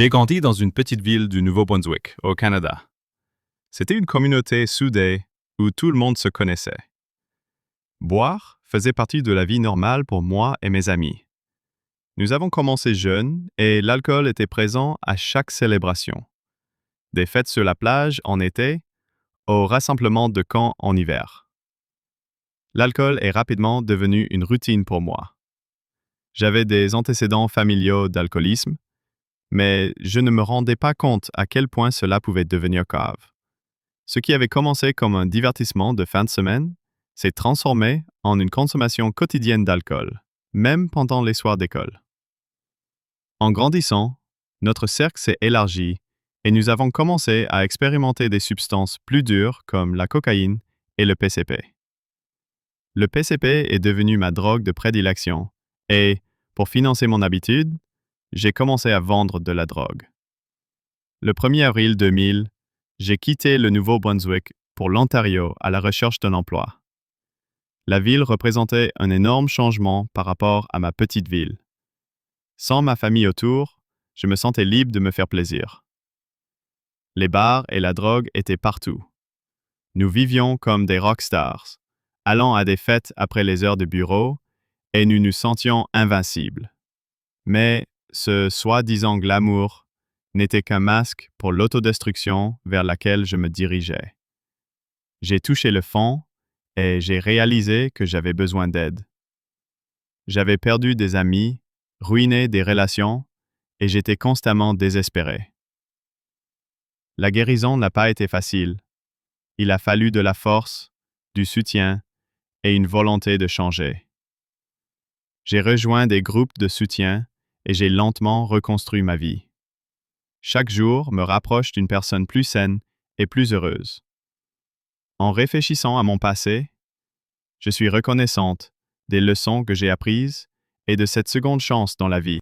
J'ai grandi dans une petite ville du Nouveau-Brunswick, au Canada. C'était une communauté soudée où tout le monde se connaissait. Boire faisait partie de la vie normale pour moi et mes amis. Nous avons commencé jeunes et l'alcool était présent à chaque célébration. Des fêtes sur la plage en été, au rassemblement de camps en hiver. L'alcool est rapidement devenu une routine pour moi. J'avais des antécédents familiaux d'alcoolisme, mais je ne me rendais pas compte à quel point cela pouvait devenir grave. Ce qui avait commencé comme un divertissement de fin de semaine s'est transformé en une consommation quotidienne d'alcool, même pendant les soirs d'école. En grandissant, notre cercle s'est élargi et nous avons commencé à expérimenter des substances plus dures comme la cocaïne et le PCP. Le PCP est devenu ma drogue de prédilection et, pour financer mon habitude, j'ai commencé à vendre de la drogue. Le 1er avril 2000, j'ai quitté le Nouveau-Brunswick pour l'Ontario à la recherche d'un emploi. La ville représentait un énorme changement par rapport à ma petite ville. Sans ma famille autour, je me sentais libre de me faire plaisir. Les bars et la drogue étaient partout. Nous vivions comme des rockstars, allant à des fêtes après les heures de bureau, et nous nous sentions invincibles. Mais ce soi-disant glamour n'était qu'un masque pour l'autodestruction vers laquelle je me dirigeais. J'ai touché le fond et j'ai réalisé que j'avais besoin d'aide. J'avais perdu des amis, ruiné des relations et j'étais constamment désespéré. La guérison n'a pas été facile. Il a fallu de la force, du soutien et une volonté de changer. J'ai rejoint des groupes de soutien et j'ai lentement reconstruit ma vie. Chaque jour me rapproche d'une personne plus saine et plus heureuse. En réfléchissant à mon passé, je suis reconnaissante des leçons que j'ai apprises et de cette seconde chance dans la vie.